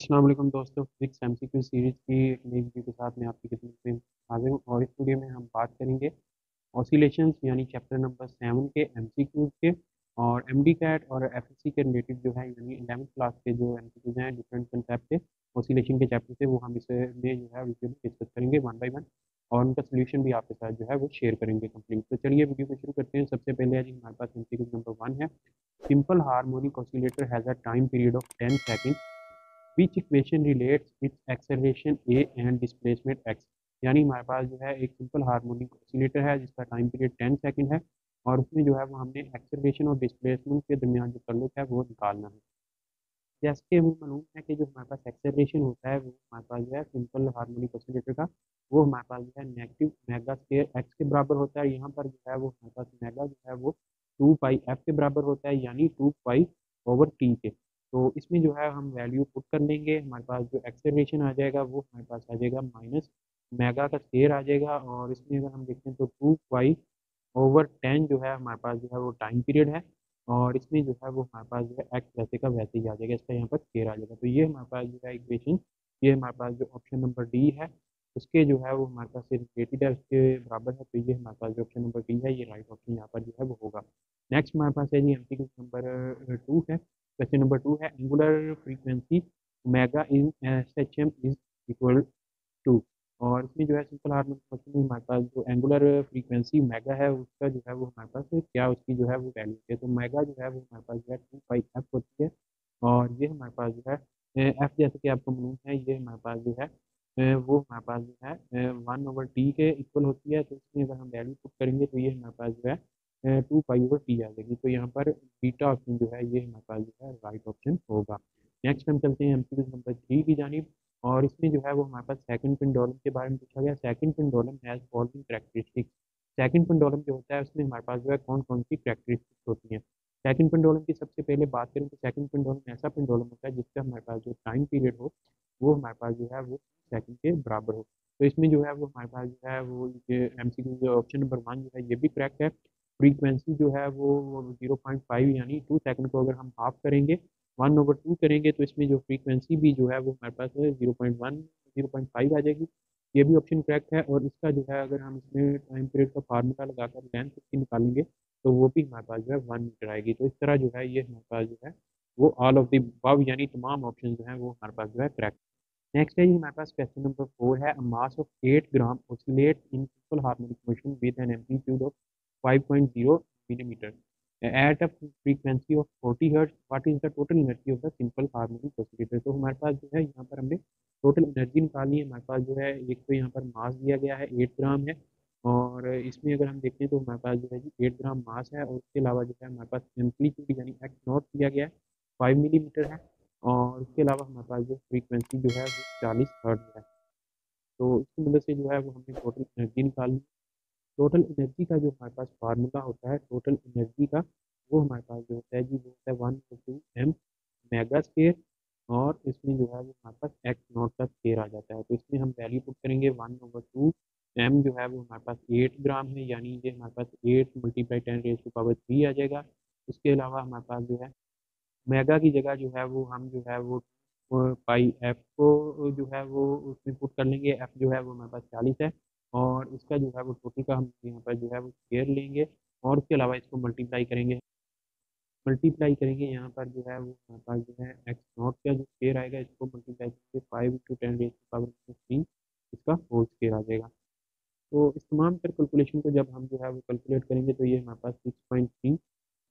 अस्सलाम वालेकुम दोस्तों, फिजिक्स एमसीक्यू सीरीज़ की एक नई वीडियो के साथ मैं आपकी खिदमत में हाज़िर हूँ और इस वीडियो में हम बात करेंगे ऑसिलेशंस यानी चैप्टर नंबर 7 के एमसीक्यूज़ के और एमडी कैट और एफएससी के रिलेटेड जो है यानी 11th क्लास के जो एमसीक्यूज़ हैं डिफरेंट कंसेप्ट के ऑसिलेशन के चैप्टर से वो हम इस में जो है वीडियो में डिस्कस करेंगे वन बाय वन और उनका सोल्यूशन भी आपके साथ जो है वो शेयर करेंगे कंप्लीट। तो चलिए वीडियो को शुरू करते हैं। सबसे पहले है जी हमारे पास एमसीक्यू नंबर 1 है। Simple harmonic oscillator has a time period of 10 second which equation relates with acceleration A and displacement x. यानी हमारे पास जो है एक सिंपल हार्मोनिक ऑसिलेटर है जिसका टाइम पीरियड 10 सेकंड है और उसमें जो है वो हमने एक्सेलरेशन और डिस्प्लेसमेंट के दरमियान जो ताल्लुक है वो निकालना है। जैसे कि हमें मालूम है कि जो हमारे पास एक्सेलरेशन होता है वो हमारे पास जो है सिंपल हार्मोनिक ऑसिलेटर का वो हमारे पास जो है नेगेटिव मेगा स्क्वायर एक्स के बराबर होता है। यहाँ पर जो है वो हमारे पास मेगा जो है वो 2 पाई एफ के बराबर होता है यानी 2 पाई/टी के। तो इसमें जो है हम वैल्यू पुट कर लेंगे। हमारे पास जो एक्सेलरेशन आ जाएगा वो हमारे पास आ जाएगा माइनस मेगा का स्क्वायर आ जाएगा और इसमें अगर हम देखें तो 2 पाई/10 जो है हमारे पास जो है वो टाइम पीरियड है और इसमें जो है वो हमारे पास जो है एक्स वैसे का वैसे ही आ जाएगा, इसका यहाँ पर स्क्वायर आ जाएगा। तो ये हमारे पास जो है इक्वेशन, ये हमारे पास जो ऑप्शन नंबर डी है उसके जो है वो हमारे पास से रिलेटेड है, उसके बराबर है। तो ये हमारे पास जो ऑप्शन नंबर डी है ये राइट ऑप्शन यहाँ पर जो है वो होगा। नेक्स्ट हमारे पास है जी एमसीक्यू नंबर 2 है। क्वेश्चन नंबर 2 है angular frequency omega in SHM is equal to. और इसमें जो है सिंपल हार्मोनिक मोशन में हमारे पास जो एंगुलर फ्रीक्वेंसी मेगा है उसका जो है वो हमारे पास क्या उसकी जो है वो वैल्यू है। तो मेगा जो है वो हमारे पास जो है 2 पाई एफ होती है और ये हमारे पास जो है एफ जैसे कि आपको मालूम है ये हमारे पास जो है वो हमारे पास जो है 1/टी के इक्वल होती है। तो इसमें अगर हम वैल्यू पुट करेंगे तो ये हमारे पास जो है 2 पाई/टी आ जाएगी। तो यहाँ पर बीटा ऑप्शन जो है ये हमारे पास जो है राइट ऑप्शन होगा। नेक्स्ट हम चलते हैं एमसीक्यू नंबर 3 की जानिब और इसमें जो है वो हमारे पास सेकंड पेंडुलम के बारे में पूछा गया। Second pendulum has following characteristics. Second pendulum जो होता है उसमें हमारे पास जो है कौन कौन सी कैरेक्टरिस्टिक्स होती हैं। सेकंड पेंडुलम की सबसे पहले बात करें तो सेकंड पेंडुलम ऐसा पेंडुलम होता है जिसका हमारे पास जो टाइम पीरियड हो वो हमारे पास जो है वो सेकंड के बराबर हो। तो इसमें जो है वो हमारे पास जो है वो एमसीक्यू जो ऑप्शन नंबर 1 जो है ये भी करेक्ट है। फ्रीक्वेंसी जो है वो 0.5 यानी 2 सेकंड को अगर हम हाफ करेंगे 1/2 करेंगे तो इसमें जो फ्रीक्वेंसी भी जो है वो हमारे पास 0.1 0.5 आ जाएगी। ये भी ऑप्शन करेक्ट है और इसका जो है अगर हम इसमें टाइम पीरियड का फार्मूला लगाकर लेंथ इसकी निकालेंगे तो वो भी हमारे पास जो है 1 मीटर आएगी। तो इस तरह जो है ये हमारे पास जो है वो ऑल ऑफ द अबव यानी तमाम ऑप्शन जो है वो हमारे पास जो है करेक्ट। नेक्स्ट है जी हमारे पास क्वेश्चन नंबर 4 है। Mass of 8 gram oscillates in simple harmonic motion with an amplitude of 5.0 millimeter at a frequency of 40 hertz. What is the total energy of the simple harmonic oscillator? तो हमारे पास जो है यहाँ पर हमने टोटल एनर्जी निकालनी है। हमारे पास जो है एक तो यहाँ पर मास दिया गया है 8 ग्राम है और इसमें अगर हम देखें तो हमारे पास जो है जी 8 ग्राम मास है और उसके अलावा जो है हमारे पास एम्पलीट्यूड यानी एक्स नॉट दिया गया है 5 मिलीमीटर है और उसके अलावा हमारे पास जो फ्रीक्वेंसी जो है वो 40 हर्ट्ज है। तो इसकी मदद से जो है वो हमने टोटल एनर्जी निकाली। टोटल एनर्जी का जो हमारे पास फार्मूला होता है टोटल एनर्जी का वो हमारे पास जो होता है जी वो होता है 1/2 m मेगा स्क्वायर और इसमें जो है वो हमारे पास एक्स नॉट का स्क्वायर आ जाता है। तो इसमें हम वैल्यू पुट करेंगे 1/2 m जो है वो हमारे पास 8 ग्राम है यानी ये हमारे पास 8 × 10⁻³ आ जाएगा। उसके अलावा हमारे पास जो है मेगा की जगह जो है वो हम जो है वो पाई एफ को जो है वो उसमें पुट कर लेंगे। एफ जो है वो हमारे पास 40 है और इसका जो है वो टोटल का हम यहाँ पर जो है वो स्क्वायर लेंगे और उसके अलावा इसको मल्टीप्लाई करेंगे यहाँ पर जो है वो हमारे पास जो है एक्स नॉट का जो स्क्वायर आएगा इसको मल्टीप्लाई करके 5 × 10⁻³ इसका होल स्क्वायर आ जाएगा। तो इस तमाम तर कैलकुलेशन को जब हम जो है वो कैलकुलेट करेंगे तो ये हमारे पास 6.3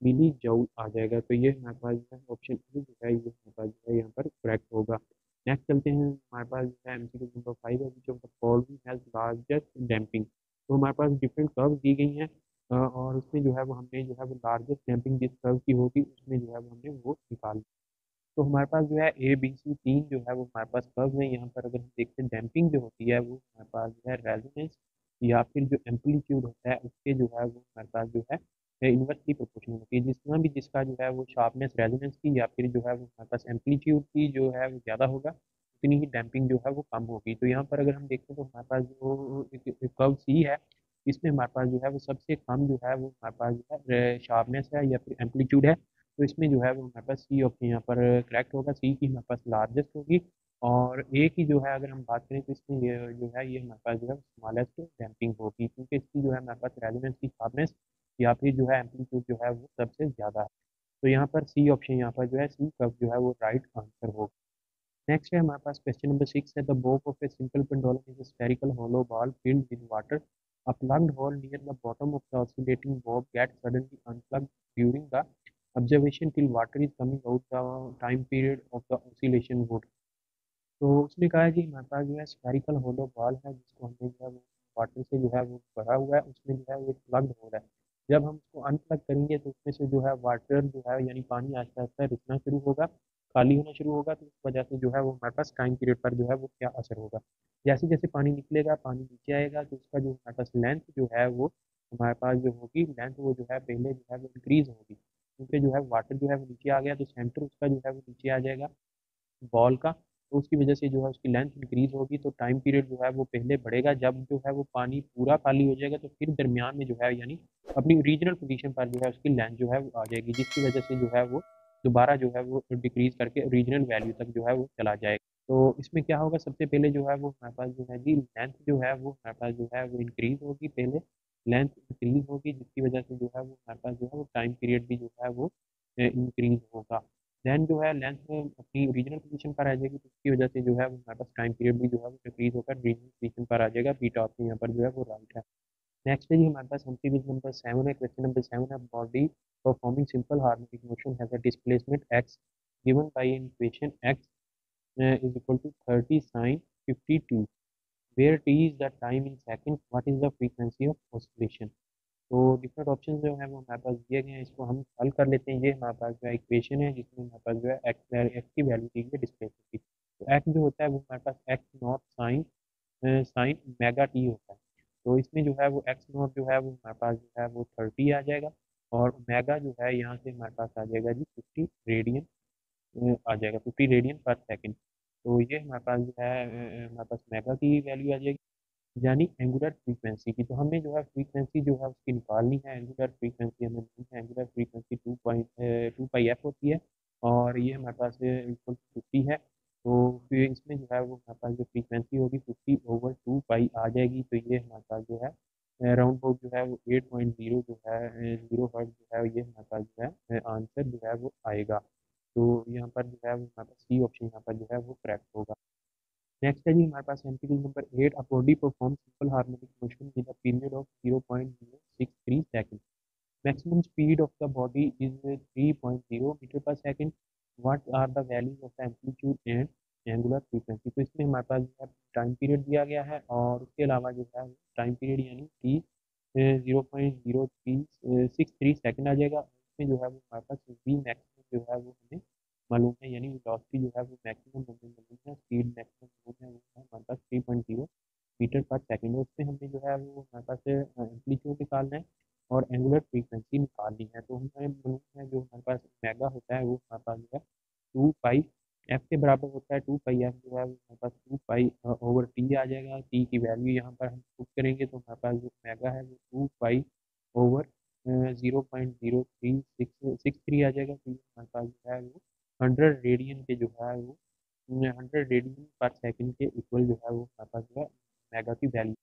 मिली जूल आ जाएगा। तो ये हमारे पास जो है ऑप्शन ए जो है ये हमारे पास जो है यहाँ पर करेक्ट होगा। नेक्स्ट चलते हैं हमारे पास जो है एमसीक्यू नंबर 5 है which of the following has largest damping. तो हमारे पास डिफरेंट कर्व दी गई हैं और उसमें जो है वो हमने जो है वो लार्जेस्ट डैम्पिंग जिस कर्व की होगी उसमें जो है वो हमने वो निकाल। तो हमारे पास जो है ए बी सी तीन जो है वो हमारे पास कर्व है। यहाँ पर अगर हम देखते हैं डैम्पिंग जो होती है वो हमारे पास जो है रेजोनेंस या फिर जो एम्पलीट्यूड होता है उसके जो है वो हमारे पास जो है इन्वर्सली प्रोपोर्शनल होती है। जितना भी जिसका जो है वो शार्पनेस रेजोनेंस की या फिर जो है वो हमारे पास एम्पलीट्यूड की जो है वो ज़्यादा होगा उतनी ही डैम्पिंग जो है वो कम होगी। तो यहाँ पर अगर हम देखते हैं तो हमारे पास जो कर्व सी है इसमें हमारे पास जो है वो सबसे कम जो है वो हमारे पास जो है शार्पनेस है या फिर एम्पलीट्यूड है। तो इसमें जो है वो हमारे पास सी ऑप्शन यहाँ पर करेक्ट होगा। सी की हमारे पास लार्जेस्ट होगी और एक ही जो है अगर हम बात करें तो इसमें ये जो है ये हमारे पास जो है स्मॉलेस्ट डैम्पिंग होगी, क्योंकि इसकी जो है हमारे पास रेजोनेंस की शार्पनेस या फिर जो है एम्पलीट्यूड जो है वो सबसे ज़्यादा है। तो यहाँ पर सी ऑप्शन, यहाँ पर जो है सी कब जो है वो राइट आंसर होगा। नेक्स्ट है हमारे पास क्वेश्चन नंबर 6 है the Bob of a simple pendulum is a spherical hollow ball filled with water. A plugged hole near the bottom of the oscillating bob gets suddenly unplugged during the observation till water is coming out the time period of the oscillation would. तो उसने कहा है कि हमारे पास जो है spherical होलो ball है जिसको हमने जो है वो वाटर से जो है वो भरा हुआ है, उसमें जो है वो प्लग्ड हो रहा है। जब हम उसको अनप्लग करेंगे तो उसमें से जो है वाटर जो है यानी पानी आहिस्ता आहिस्ता रिसना शुरू होगा, खाली होना शुरू होगा। तो इस वजह से जो है वो हमारे पास टाइम पीरियड पर जो है वो क्या असर होगा। जैसे जैसे पानी निकलेगा, पानी नीचे आएगा, तो उसका जो हमारे पास लेंथ जो है वो हमारे पास जो होगी लेंथ वो जो है पहले जो है वो इंक्रीज होगी, क्योंकि जो है वाटर जो है वो नीचे आ गया तो सेंटर उसका जो है वो नीचे आ जाएगा बॉल का। तो उसकी वजह से जो है उसकी लेंथ इंक्रीज होगी, तो टाइम पीरियड जो है वो पहले बढ़ेगा। जब जो है वो पानी पूरा खाली हो जाएगा तो फिर दरमियान में जो है यानी अपनी ओरिजिनल पोजीशन पर जो है उसकी लेंथ जो है वो आ जाएगी, जिसकी वजह से जो है वो दोबारा जो है वो डिक्रीज करके ओरिजिनल वैल्यू तक जो है वो चला जाएगा। तो इसमें क्या होगा, सबसे पहले जो है वो हमारे पास जो है जी लेंथ जो है वो हमारे पास जो है वो इंक्रीज होगी, पहले लेंथ इंक्रीज होगी, जिसकी वजह से जो है वो हमारे पास जो है वो टाइम पीरियड भी जो है वो इंक्रीज होगा। देन जो है लेंथ में अपनी ओरिजिनल पोजीशन पर आ जाएगी, तो उसकी वजह से जो है वो हमारे पास टाइम पीरियड भी जो है वो डिक्रीज होकर ओरिजिनल पोजीशन पर आ जाएगा। बीटा ऑप्शन यहाँ पर जो है वो राइट है। नेक्स्ट है जी हमारे पास एमसीक्यू नंबर 7 है। क्वेश्चन नंबर 7 है body performing simple harmonic motion has a displacement x given by an equation x is equal to 30 sin 52 where t is the time in seconds, what is the frequency of oscillation। तो different option जो है वो हमारे पास दिए गए हैं, इसको हम हल कर लेते हैं। ये हमारे पास जो है इक्वेशन है जिसमें हमारे पास जो है एक्स की वैल्यू दी है डिस्प्लेसमेंट की। तो एक्स जो होता है वो हमारे पास x naught sine sine omega t होता है। तो इसमें जो है वो एक्स नॉट जो है वो हमारे पास जो है वो 30 आ जाएगा, और मेगा जो है यहाँ से हमारे पास आ जाएगा जी 50 रेडियन आ जाएगा, 50 रेडियन पर सेकेंड। तो ये हमारे पास जो है हमारे पास मेगा की वैल्यू आ जाएगी, यानी एंगुलर फ्रीक्वेंसी की। तो हमें जो है फ्रीक्वेंसी जो है उसकी निकालनी है। एंगुलर फ्रीक्वेंसी हमें नहीं है, एंगुलर फ्रीक्वेंसी 2 पाई एफ होती है, और ये हमारे पास इक्वल टू 50 है। तो फिर इसमें जो है वो हमारे पास जो फ्रीक्वेंसी होगी 50/2 पाई आ जाएगी। तो ये हमारे पास जो है राउंड अबाउट जो है वो 8.0 जो है 0 हर्ट्ज जो है ये हमारे पास जो है आंसर जो है वो आएगा। तो यहाँ पर जो है वो हमारे पास सी ऑप्शन यहाँ पर जो है वो करेक्ट होगा। नेक्स्ट है जी हमारे पास MCQ number 8 a body perform simple harmonic motion with a period of 0.063 second. Maximum speed of the body is 3.0 metre per second. What are the values of the amplitude and angular frequency. तो इसमें हमारे पास जो है time period दिया गया है, और उसके अलावा जो है टाइम पीरियड यानी टी 0.0363 सेकंड आ जाएगा। इसमें जो है वो हमारे पास वी मैक्सिमम जो है वो हमें मालूम है, यानी वेलोसिटी जो है वो मैक्सिमम हमें मालूम है, स्पीड मैक्सिमम मालूम है, वो है हमारे पास 3.0 मीटर पर सेकंड। उसमें हमें जो है वो हमारे पास एम्पलीट्यूड निकालना है और एंगुलर फ्रीक्वेंसी निकालनी है। तो हमें मालूम है जो हमारे पास मेगा होता है वो हमारे पास जो है 2 पाई एफ के बराबर होता है। 2 पाई एफ जो है वो हमारे पास 2 पाई ओवर टी आ जाएगा। टी की वैल्यू यहाँ पर हम पुट करेंगे तो हमारे पास जो मेगा है वो 2 पाई ओवर 0.03663 आ जाएगा। तो ये हमारे पास जो है वो 100 रेडियन के जो है वो 100 रेडियन पर सेकंड के इक्वल जो है वो हमारे पास जो है मेगा की वैल्यू।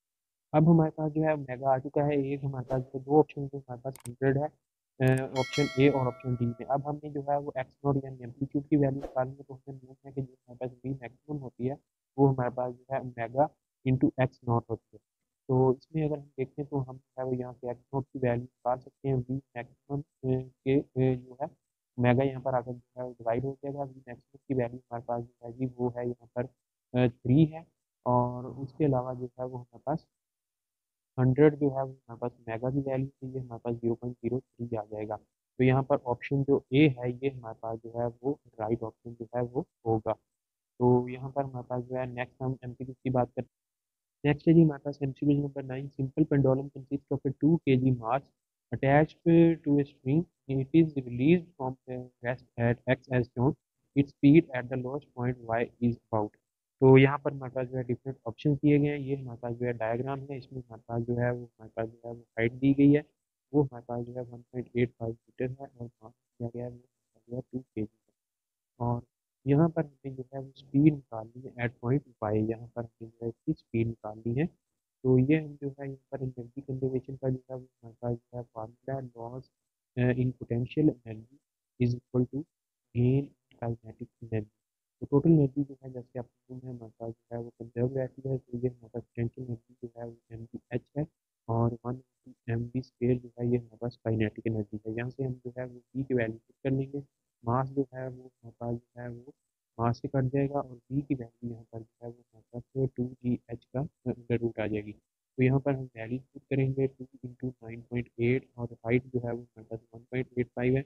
अब हमारे पास जो है मेगा आ चुका है। एक हमारे पास जो है दो ऑप्शन जो हमारे पास 100 है, ऑप्शन ए और ऑप्शन डी में। अब हमने जो है वो एक्स नॉट यानी एम्पलीट्यूड की वैल्यू निकालनी है, तो हमें मालूम है कि जो हमारे पास वी मैक्सिमम होती है वो हमारे पास जो है मेगा इंटू एक्स नॉट होती है। तो इसमें अगर हम देखें तो हम जो है वो यहाँ से एक्स नॉट की वैल्यू निकाल सकते हैं। वी मैक्सिमम के जो है मेगा यहाँ पर आकर जो है डिवाइड हो जाएगा। वी मैक्सिमम की वैल्यू हमारे पास जो है जी वो है यहाँ पर 3 है, और उसके अलावा जो है वो हमारे पास 100 जो है वो हमारे पास मेगा की वैल्यू थी, ये हमारे पास 0.03 आ जाएगा। तो यहाँ पर ऑप्शन जो ए है ये हमारे पास जो है वो राइट ऑप्शन जो है वो होगा। तो यहाँ पर हमारे पास जो है नेक्स्ट हम एमसीक्यू की बात करते हैं। नेक्स्ट है जी हमारे पास MCQ number 9 simple pendulum consist of a 2 kg mass attached to a string. It is released from the rest at x as shown. Its speed at the lowest point y is about। तो यहाँ पर हमारे पास जो है different option दिए गए हैं। ये हमारे पास जो है डायग्राम है, इसमें हमारे पास जो है वो हमारे पास जो है वो हाइट दी गई है, वो हमारे पास जो है 1.85 मीटर है, और मास दिया गया है वो हमारे पास जो है 2 kg है। और यहाँ पर हमें जो है वो स्पीड निकालनी है एट पॉइंट वाई, यहाँ पर हमें जो है इसकी स्पीड निकालनी है। तो ये हम जो है यहाँ पर एनर्जी कंजर्वेशन का जो है वो हमारे पास जो है formula loss in potential energy is equal to gain kinetic energy. तो टोटल एनर्जी जो है जैसे आपको मालूम है हमारे पास जो है वो कंजर्व रहती है, तो ये हमारे पास पोटेंशियल एनर्जी जो है वो एम बी एच है, और वन एम बी स्क्वेयर जो है ये हमारे पास काइनेटिक एनर्जी है। यहाँ से हम जो है वो बी की वैल्यू पुट कर लेंगे। मास जो है वो हमारे पास जो है वो मास से कट जाएगा, और बी की वैल्यू यहाँ पर जो है वो हमारे पास टू जी एच का अंडर रूट आ जाएगी। तो यहाँ पर हम वैल्यू पुट करेंगे 2 × 9.8, और हाइट जो है वो हमारे पास 1.85 है।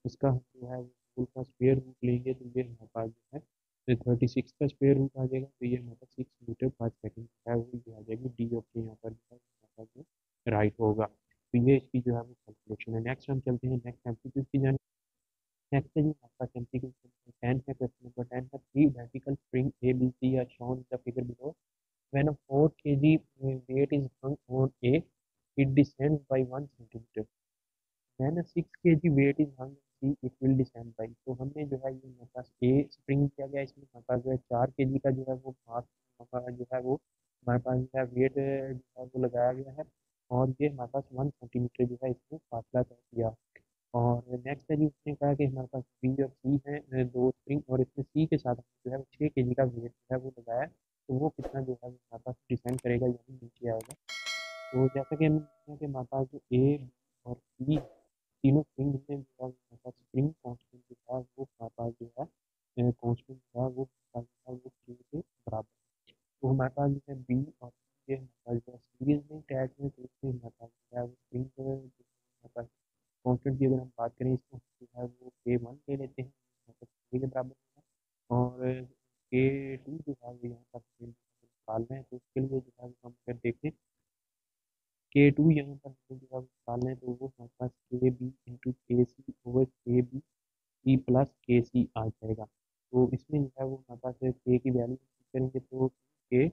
इसका हम जो है वो फुल का स्क्वायर रूट लेंगे, तो ये हमारे पास जो है 36 का स्क्वायर रूट आ जाएगा। तो ये हमारे पास 6 मीटर पर सेकेंड है वो ये आ जाएगी। डी ऑप्शन यहाँ पर जो है हमारे पास जो राइट होगा। तो ये इसकी जो है वो कैलकुलेशन है। नेक्स्ट हम चलते हैं नेक्स्ट एमसीक्यू की जाने। नेक्स्ट है जी आपका एमसीक्यू 10 है, क्वेश्चन नंबर 10 है। Three vertical spring A B C are shown in the figure below. When a 4 kg weight is hung on A, it descends by 1 centimeter. When a 6 kg weight is hung on C, it will descend by। तो हमने जो है ये हमारे पास ए spring किया गया, इसमें हमारे पास जो है 4 kg का जो है वो मास हमारा जो है वो हमारे पास जो है वेट जो है वो लगाया गया है, और ये हमारे पास 1 सेंटीमीटर जो है इसमें फासला तय किया। और नेक्स्ट है जी उसने कहा कि हमारे पास बी और सी हैं दो स्प्रिंग, और इसमें सी के साथ जो है वो 6 kg का वेट जो है वो लगाया है। तो वो कितना जो है वो हमारे पास डिसेंड करेगा यानी नीचे आएगा। तो जैसा कि हमने देखा कि हमारे पास जो ए और सी तीनों स्प्रिंग में जो है हमारे पास स्प्रिंग कांस्टेंट जो है वो हमारे पास जो है कांस्टेंट जो है वो हमारे पास जो है वो के के बराबर है। तो हमारे पास जो है बी और ये हमारे पास जो है सीरीज में टैग में, तो इसमें हमारे पास जो है वो स्प्रिंग जो है हमारे पास कांस्टेंट की अगर हम बात करें इसको जो है वो के वन ले लेते हैं, मतलब के के बराबर होगा। और के टू जो है वो यहाँ पर हमें निकालना है, तो उसके लिए जो है वो हम अगर देखें के टू यहाँ पर हमें जो है वो निकालना है, तो वो हमारे पास के बी इंटू के सी ओवर के बी ई प्लस के सी आ जाएगा। तो इसमें जो है वो हमारे पास के की वैल्यू करेंगे, तो के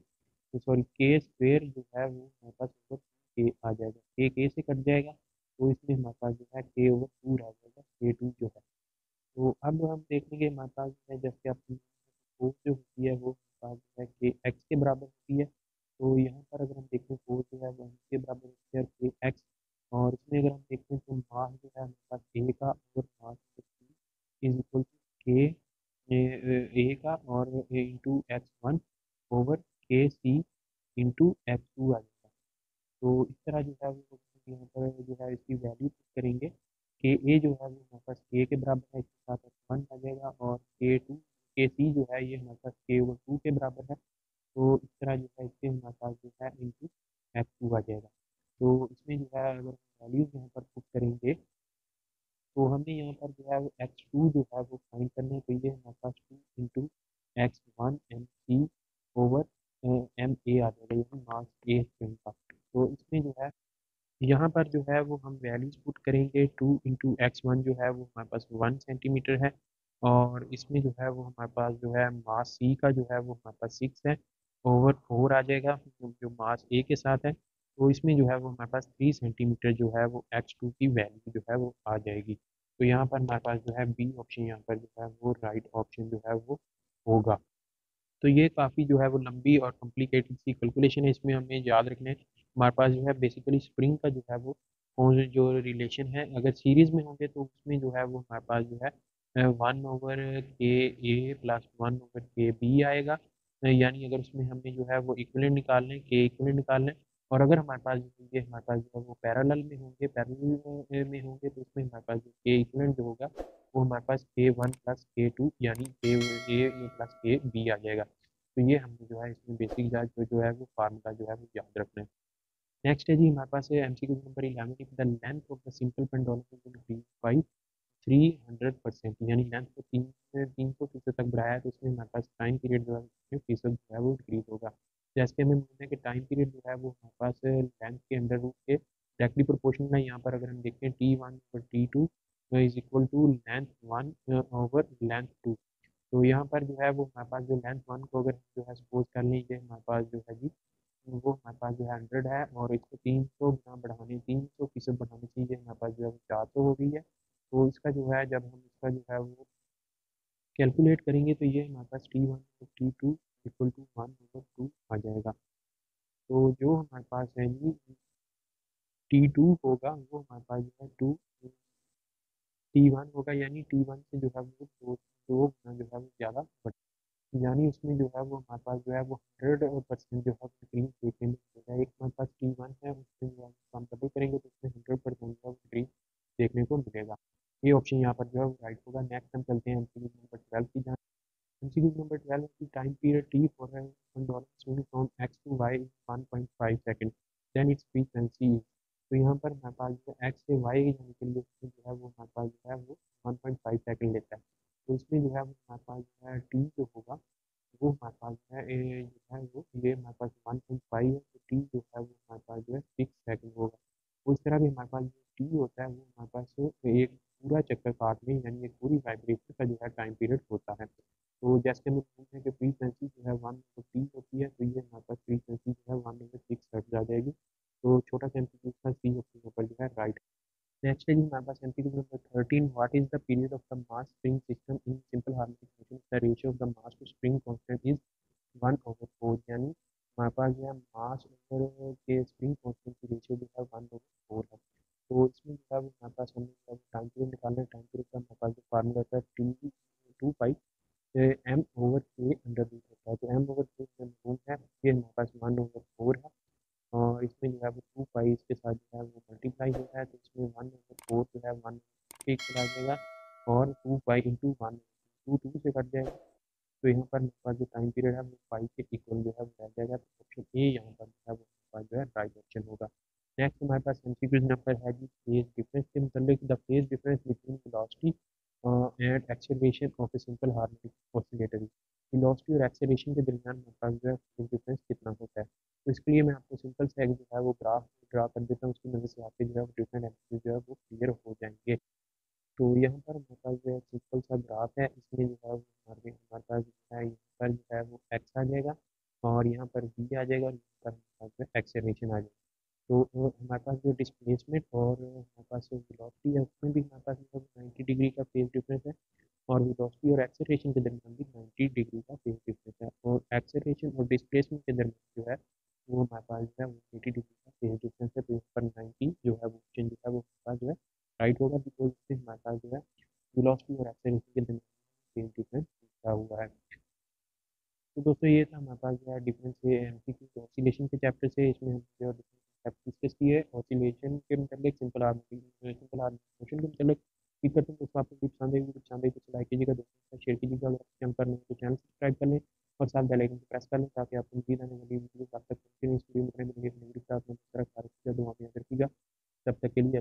सॉरी के स्क्वेयर जो है वो हमारे पास ओवर के आ जाएगा, के से कट जाएगा। तो इसमें हमारे पास जो है के ओवर टू रह जाएगा, के टू जो है। तो अब हम देखेंगे हमारे पास जो है जैसे अपनी फोर्स जो होती है वो हमारे पास जो है के एक्स के बराबर होती है। तो यहाँ पर अगर हम देखें फोर्स जो है वो एम के बराबर होती है के एक्स। और इसमें अगर हम देखें तो मास जो है हमारे पास ए का और मास इज इक्वल टू के ए का और ए इंटू एक्स वन ओवर के सी इंटू एक्स टू आ जाएगा। तो इस तरह जो है वो यहाँ पर जो है इसकी वैल्यू पुट करेंगे। के ए जो है वो हमारे पास के बराबर है, इसके साथ वन आ जाएगा, और के टू के सी जो है ये हमारे पास के ओवर टू के बराबर है। तो इस तरह जो है इससे हमारे पास जो है इंटू एक्स टू आ जाएगा। तो इसमें जो है अगर वैल्यूज यहाँ पर पुट करेंगे, तो हमें यहाँ पर जो है वो एक्स टू जो है वो फाइंड करना है। तो ये हमारे पास two into x one m c over m a आ जाएगा, यानी मास ए स्क्वायर का। तो इसमें जो है यहाँ पर जो है वो हम वैल्यूज पुट करेंगे। टू इंटू एक्स वन जो है वो हमारे पास 1 सेंटीमीटर है, और इसमें जो है वो हमारे पास जो है मास सी का जो है वो हमारे पास 6 है, ओवर फोर आ जाएगा जो मास ए के साथ है। तो इसमें जो है वो हमारे पास 3 सेंटीमीटर जो है वो एक्स टू की वैल्यू जो है वो आ जाएगी। तो यहाँ पर हमारे पास जो है बी ऑप्शन यहाँ पर जो है वो राइट ऑप्शन जो है वो होगा। तो ये काफ़ी जो है वो लंबी और कॉम्प्लिकेटेड सी कैलकुलेशन है, इसमें हमें याद रखना है हमारे पास जो है बेसिकली स्प्रिंग का जो है वो कौन जो रिलेशन है, अगर सीरीज में होंगे तो उसमें जो है वो हमारे पास जो है 1/के ए प्लस 1/के बी आएगा। यानी अगर उसमें हमें जो है वो इक्वलेंट निकालने के इक्वलेंट निकालने। और अगर हमारे पास ये हमारे पास जो है वो पैरेलल में होंगे तो उसमें हमारे पास जो के इक्वलेंट जो होगा वो हमारे पास के वन प्लस के टू यानी के ए प्लस के बी आ जाएगा। तो ये हमने जो है इसमें बेसिक जांच जो है वो फार्मूला जो है वो याद रखना है। नेक्स्ट है जी हमारे पास है MCQ number 11, if the length of the simple pendulum is increase by 300%, यानी लेंथ को 300% तक बढ़ाया है, तो इसमें हमारे पास टाइम पीरियड जो है फीसद जो है वो इंक्रीज होगा। जैसे कि हमें मालूम है कि टाइम पीरियड जो है वो हमारे पास लेंथ के अंडर रूट के डायरेक्टली प्रोपोर्शनल है। यहाँ पर अगर हम देखें T1 और T2 is equal to length one over length two. तो यहाँ पर जो है वो हमारे पास जो लेंथ वन को अगर जो है सपोज कर लीजिए हमारे पास जो है जी वो हमारे पास जो है 100 है, और इसको 300 बढ़ाने चाहिए, हमारे पास जो है वो 400 हो गई है। तो इसका जो है जब हम इसका जो है वो कैलकुलेट करेंगे तो ये हमारे पास T1 और T2 इक्वल टू 1/2 आ जाएगा। तो जो हमारे पास है जी T2 होगा वो हमारे पास जो है 2 T1 होगा, यानी T1 से जो है वो दो गुना जो है वो ज़्यादा, यानी उसमें जो है वो हमारे पास जो है वो 100% जो है इंक्रीज देखने में मिलेगा। एक हमारे पास T1 है, उसमें जो है हम डबल करेंगे तो उसमें 100% जो है इंक्रीज देखने को मिलेगा। ये ऑप्शन यहाँ पर जो है वो राइट होगा। नेक्स्ट हम चलते हैं एमसीक्यू नंबर 12 की जान। एमसीक्यू नंबर 12 की time period T for $1 swing from X to Y 1.5 second, then its frequency. तो यहाँ पर हमारे पास जो एक्स से वाई जाने के लिए उसमें जो है वो हमारे पास जो है वो 1.5 सेकेंड लेता है। तो इसमें जो है वो हमारे पास जो है टी जो होगा वो हमारे पास जो है जो है वो ये हमारे पास 1.5 है, तो टी जो है वो हमारे पास जो है 6 सेकंड होगा। उस तरह भी हमारे पास जो टी होता है वो हमारे पास एक पूरा चक्कर काटने यानी एक पूरी वाइब्रेशन का जो है टाइम पीरियड होता है। तो जैसे हम बोलते हैं कि फ्रीक्वेंसी जो है 1/टी होती है, तो ये हमारे पास फ्रीक्वेंसी जो है 1/6 हर्ट्ज आ जाएगी। तो छोटा सा एमसीक्यू का सी ऑप्शन ऊपर जो है राइट। नेक्स्ट है जी हमारे पास MCQ number 13, what is the period of the mass spring system in simple harmonic motion, the ratio of the mass to spring constant is 1/4, यानी हमारे पास जो है mass over k spring constant की रेशियो जो है 1/4 है। तो इसमें जो है वो हमारे पास हमें टाइम पीरियड निकालना है। टाइम पीरियड का हमारे पास जो फार्मूला होता है टी 2 पाई M/√, होता है। तो M/2 जो है ये हमारे पास 1/4 है, और इसमें जो है वो 2 पाई इसके साथ जो है वो मल्टीप्लाई हो रहा है, तो इसमें 1/4 जो है 1 चला जाएगा, और 2 पाई इंटू 1 2 से कट जाएगा। तो यहाँ पर मेरे पास जो टाइम पीरियड है वो पाई के इक्वल जो है वो रह जाएगा। तो ऑप्शन ए यहाँ पर जो है वो हमारे पास जो है राइट ऑप्शन होगा। नेक्स्ट हमारे पास एमसीक्यू नंबर है जी फेज डिफरेंस के मतलब the phase difference between velocity and acceleration of a simple harmonic oscillator. Velocity और एक्सेलरेशन के दरमियान हमारे पास जो है फेज डिफरेंस कितना होता है। तो इसके लिए मैं आपको सिंपल सा एक जो है वो ग्राफ ड्रा कर देता हूँ, उसकी मदद से आपके जो है वो डिफरेंट एमसीक्यू जो है वो क्लियर हो जाएंगे। तो यहाँ पर हमारे पास जो है सिंपल सा ग्राफ है, इसमें जो है वो हमारे पास जो है यहाँ पर जो है वो एक्स आ जाएगा, और यहाँ पर वी आ जाएगा, और यहाँ पर हमारे पास जो है एक्सेलरेशन आ जाएगा। तो हमारे पास जो डिस्प्लेसमेंट और हमारे पास जो वेलोसिटी है उसमें भी हमारे पास मतलब 90 डिग्री का फेज डिफरेंस है, और वेलोसिटी और एक्सेलरेशन के दरमियान भी 90 डिग्री का फेज डिफरेंस है, और एक्सेलरेशन और डिस्प्लेसमेंट के दरमियान जो है वो हमारे पास जो है वो 80 डिग्री का फेज डिफरेंस है। तो यहाँ पर 90 जो है वो ऑप्शन जो है वो हमारे पास जो है राइट होगा, बिकॉज इससे हमारे पास जो है वेलोसिटी और एक्सेलरेशन के दरमियान फेज डिफरेंस पूछा हुआ है। तो दोस्तों ये था हमारे पास जो है डिफरेंस एमसीक्यू ऑसिलेशन के चैप्टर से। इसमें हम जो है डिफरेंस डिस्कस किए ऑसिलेशन के मतलब सिंपल हार्मोनिक मोशन के मतलब। उम्मीद करते हैं दोस्तों आपको टिप्स पसंद आएगी। टिप्स पसंद आई तो लाइक कीजिएगा, दोस्तों के साथ शेयर कीजिएगा। अगर आप चैनल पर नए हैं तो चैनल सब्सक्राइब कर लें और साथ बेल आइकन को प्रेस कर लें, ताकि आपको मज़ीद आने वाली वीडियो आप तक पहुंचे। इस वीडियो में मिलेंगे नई वीडियो के साथ में तरफ दुआ में याद रखिएगा। तब तक के लिए